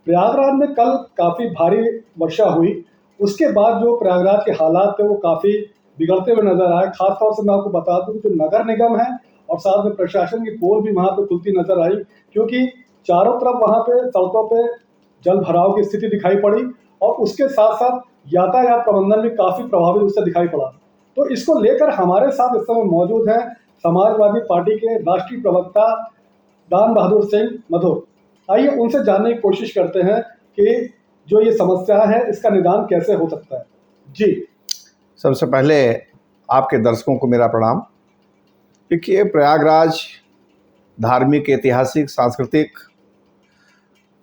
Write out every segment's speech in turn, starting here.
प्रयागराज में कल काफ़ी भारी वर्षा हुई। उसके बाद जो प्रयागराज के हालात थे वो काफ़ी बिगड़ते हुए नज़र आए। ख़ास तौर से मैं आपको बता दूँ कि जो नगर निगम है और साथ में प्रशासन की पोल भी वहाँ पे खुलती नज़र आई, क्योंकि चारों तरफ वहाँ पे सड़कों पे जल भराव की स्थिति दिखाई पड़ी और उसके साथ-साथ यातायात प्रबंधन भी काफ़ी प्रभावित उससे दिखाई पड़ा। तो इसको लेकर हमारे साथ इस समय मौजूद हैं समाजवादी पार्टी के राष्ट्रीय प्रवक्ता दान बहादुर सिंह मधुर। आइए उनसे जानने की कोशिश करते हैं कि जो ये समस्या है इसका निदान कैसे हो सकता है। जी। सबसे पहले आपके दर्शकों को मेरा प्रणाम। देखिए, प्रयागराज धार्मिक, ऐतिहासिक, सांस्कृतिक,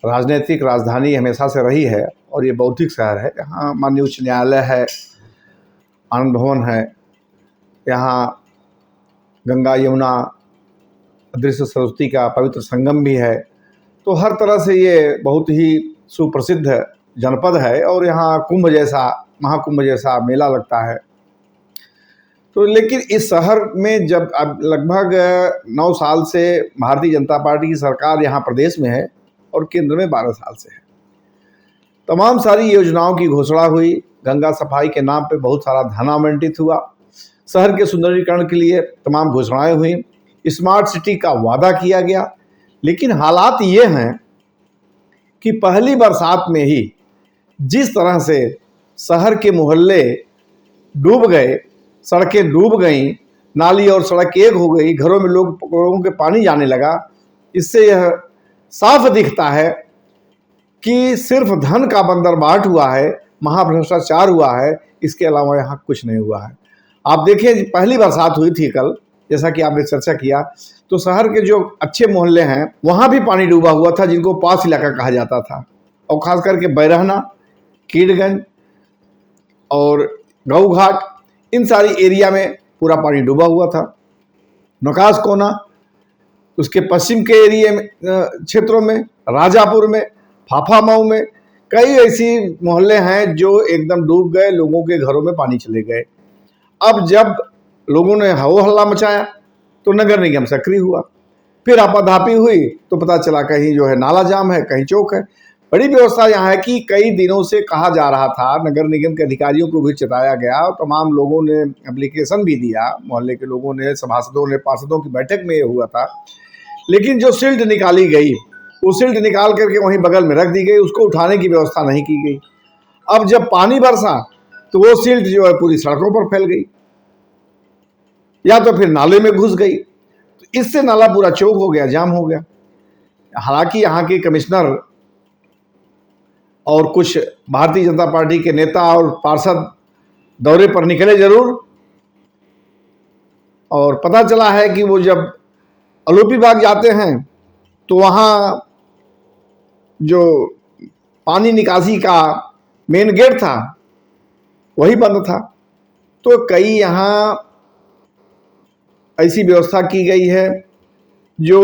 राजनीतिक राजधानी हमेशा से रही है और ये बौद्धिक शहर है। यहाँ माननीय उच्च न्यायालय है, आनंद भवन है, यहाँ गंगा यमुना अदृश्य सरस्वती का पवित्र संगम भी है। तो हर तरह से ये बहुत ही सुप्रसिद्ध जनपद है और यहाँ कुंभ जैसा, महाकुंभ जैसा मेला लगता है। तो लेकिन इस शहर में जब अब लगभग 9 साल से भारतीय जनता पार्टी की सरकार यहाँ प्रदेश में है और केंद्र में 12 साल से है, तमाम सारी योजनाओं की घोषणा हुई। गंगा सफाई के नाम पे बहुत सारा धन आवंटित हुआ, शहर के सुंदरीकरण के लिए तमाम घोषणाएं हुई, स्मार्ट सिटी का वादा किया गया। लेकिन हालात ये हैं कि पहली बरसात में ही जिस तरह से शहर के मोहल्ले डूब गए, सड़कें डूब गईं, नाली और सड़क एक हो गई, घरों में लोगों के पानी जाने लगा, इससे यह साफ दिखता है कि सिर्फ धन का बंदरबाट हुआ है, महाभ्रष्टाचार हुआ है, इसके अलावा यहाँ कुछ नहीं हुआ है। आप देखिए, पहली बरसात हुई थी कल, जैसा कि आपने चर्चा किया, तो शहर के जो अच्छे मोहल्ले हैं वहाँ भी पानी डूबा हुआ था, जिनको पास इलाका कहा जाता था। और खास करके बैरहना, कीड़गंज और गऊ घाट, इन सारी एरिया में पूरा पानी डूबा हुआ था। नकाश कोना, उसके पश्चिम के एरिया में, क्षेत्रों में, राजापुर में, फाफा मऊ में कई ऐसी मोहल्ले हैं जो एकदम डूब गए, लोगों के घरों में पानी चले गए। अब जब लोगों ने हो हल्ला मचाया तो नगर निगम सक्रिय हुआ, फिर आपाधापी हुई तो पता चला कहीं जो है नाला जाम है, कहीं चौक है। बड़ी व्यवस्था यहाँ है कि कई दिनों से कहा जा रहा था, नगर निगम के अधिकारियों को भी चेताया गया और तमाम लोगों ने एप्लीकेशन भी दिया, मोहल्ले के लोगों ने, सभासदों ने, पार्षदों की बैठक में ये हुआ था। लेकिन जो सिल्ट निकाली गई, वो सिल्ट निकाल करके वहीं बगल में रख दी गई, उसको उठाने की व्यवस्था नहीं की गई। अब जब पानी बरसा तो वो सिल्ट जो है पूरी सड़कों पर फैल गई या तो फिर नाले में घुस गई, तो इससे नाला पूरा चौक हो गया, जाम हो गया। हालांकि यहाँ के कमिश्नर और कुछ भारतीय जनता पार्टी के नेता और पार्षद दौरे पर निकले जरूर, और पता चला है कि वो जब अलोपी बाग जाते हैं तो वहाँ जो पानी निकासी का मेन गेट था वही बंद था। तो कई यहाँ ऐसी व्यवस्था की गई है जो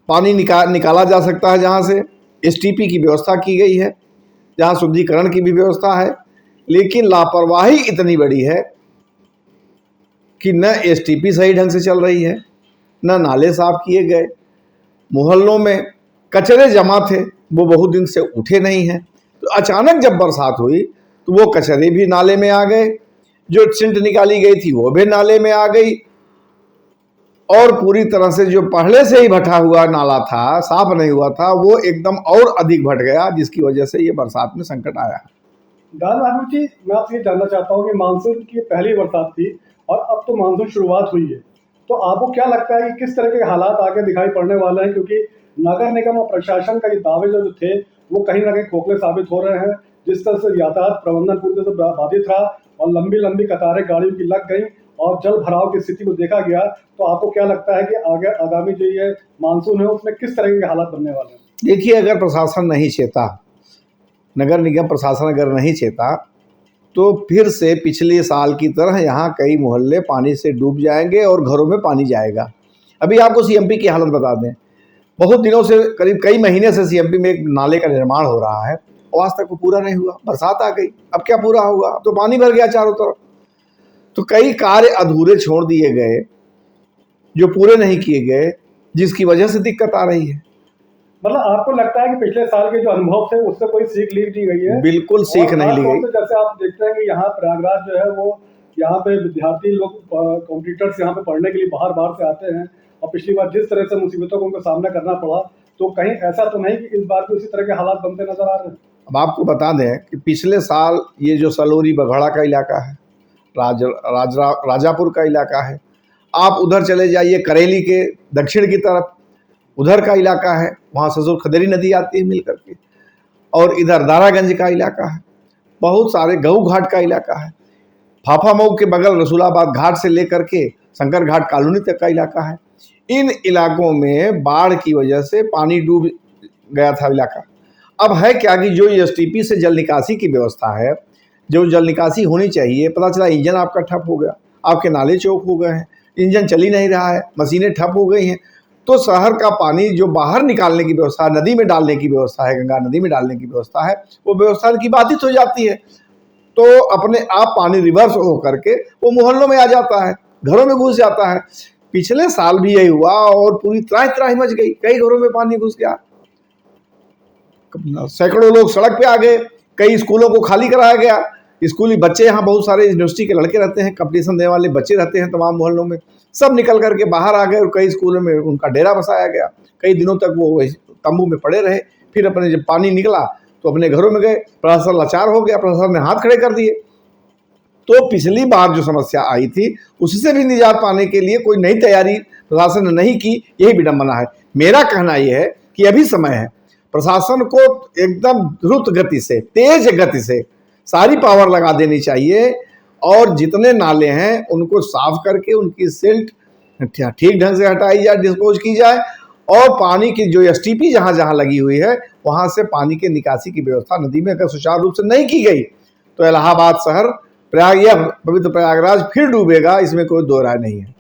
पानी निकाला जा सकता है, जहाँ से एसटीपी की व्यवस्था की गई है, जहाँ शुद्धिकरण की भी व्यवस्था है। लेकिन लापरवाही इतनी बड़ी है कि न एसटीपी सही ढंग से चल रही है, न नाले साफ किए गए, मोहल्लों में कचरे जमा थे, वो बहुत दिन से उठे नहीं हैं। तो अचानक जब बरसात हुई तो वो कचरे भी नाले में आ गए, जो सिल्ट निकाली गई थी वो भी नाले में आ गई, और पूरी तरह से जो पहले से ही भटा हुआ नाला था, साफ नहीं हुआ था, वो एकदम और अधिक भट गया, जिसकी वजह से ये बरसात में संकट आया। दान बहादुर जी, मैं आपसे जानना चाहता हूँ कि मानसून की पहली बरसात थी और अब तो मानसून शुरुआत हुई है, तो आपको क्या लगता है कि किस तरह के हालात आगे दिखाई पड़ने वाले हैं? क्योंकि नगर निगम और प्रशासन का ये दावे जो थे वो कहीं ना कहीं खोखले साबित हो रहे हैं। जिस तरह से यातायात प्रबंधन पूरी तरह से बाधित रहा और लंबी लंबी कतारें गाड़ियों की लग गई और जल भराव की स्थिति को देखा गया, तो आपको क्या लगता है कि आगे आगामी जो ये मानसून है उसमें किस तरह के हालात बनने वाले हैं? देखिए, अगर प्रशासन नहीं चेता, नगर निगम प्रशासन अगर नहीं चेता, तो फिर से पिछले साल की तरह यहाँ कई मोहल्ले पानी से डूब जाएंगे और घरों में पानी जाएगा। अभी आपको सीएमपी की हालत बता दें, बहुत दिनों से, करीब कई महीने से सीएमपी में एक नाले का निर्माण हो रहा है और आज तक वो पूरा नहीं हुआ। बरसात आ गई, अब क्या पूरा होगा? अब तो पानी भर गया चारों तरफ। तो कई कार्य अधूरे छोड़ दिए गए, जो पूरे नहीं किए गए, जिसकी वजह से दिक्कत आ रही है। मतलब आपको लगता है कि पिछले साल के जो अनुभव थे उससे कोई सीख ली नहीं गई है? बिल्कुल सीख नहीं ली गई। जैसे आप देखते हैं कि यहाँ प्रयागराज जो है वो यहाँ पे विद्यार्थी लोग कॉम्पिटिटर्स यहाँ पे पढ़ने के लिए बाहर से आते हैं, और पिछली बार जिस तरह से मुसीबतों को उनको सामना करना पड़ा, तो कहीं ऐसा तो नहीं कि इस बार भी उसी तरह के हालात बनते नजर आ रहे हैं? अब आपको बता दें कि पिछले साल ये जो सलोरी बघड़ा का इलाका है, राजापुर का इलाका है, आप उधर चले जाइए करेली के दक्षिण की तरफ, उधर का इलाका है, वहाँ ससुर खदेरी नदी आती है मिल करके, और इधर दारागंज का इलाका है, बहुत सारे गऊ घाट का इलाका है, फाफामऊ के बगल रसूलाबाद घाट से लेकर के शंकर घाट कॉलोनी तक का इलाका है। इन इलाकों में बाढ़ की वजह से पानी डूब गया था इलाका। अब है क्या कि जो एसटीपी से जल निकासी की व्यवस्था है, जो जल निकासी होनी चाहिए, पता चला इंजन आपका ठप हो गया, आपके नाले चौक हो गए हैं, इंजन चल ही नहीं रहा है, मशीनें ठप हो गई हैं, तो शहर का पानी जो बाहर निकालने की व्यवस्था, नदी में डालने की व्यवस्था है, गंगा नदी में डालने की व्यवस्था है, वो व्यवस्था की बाधित हो जाती है। तो अपने आप पानी रिवर्स हो करके वो मोहल्लों में आ जाता है, घरों में घुस जाता है। पिछले साल भी यही हुआ और पूरी त्राही त्राही मच गई, कई घरों में पानी घुस गया, सैकड़ों लोग सड़क पे आ गए, कई स्कूलों को खाली कराया गया। स्कूली बच्चे, यहाँ बहुत सारे यूनिवर्सिटी के लड़के रहते हैं, कंपटीशन देने वाले बच्चे रहते हैं तमाम मोहल्लों में, सब निकल करके बाहर आ गए और कई स्कूलों में उनका डेरा बसाया गया। कई दिनों तक वो तंबू में पड़े रहे, फिर अपने जब पानी निकला तो अपने घरों में गए। प्रशासन लाचार हो गया, प्रशासन ने हाथ खड़े कर दिए। तो पिछली बार जो समस्या आई थी उससे भी निजात पाने के लिए कोई नई तैयारी प्रशासन ने नहीं की, यही विडंबना है। मेरा कहना यह है कि अभी समय है प्रशासन को एकदम द्रुत गति से, तेज गति से सारी पावर लगा देनी चाहिए, और जितने नाले हैं उनको साफ करके उनकी सिल्ट ठीक ढंग से हटाई जाए, डिस्पोज की जाए, और पानी की जो एसटीपी जहाँ जहाँ लगी हुई है वहाँ से पानी के निकासी की व्यवस्था नदी में अगर सुचारू रूप से नहीं की गई तो इलाहाबाद शहर, प्रयाग या पवित्र प्रयागराज फिर डूबेगा, इसमें कोई दो राय नहीं है।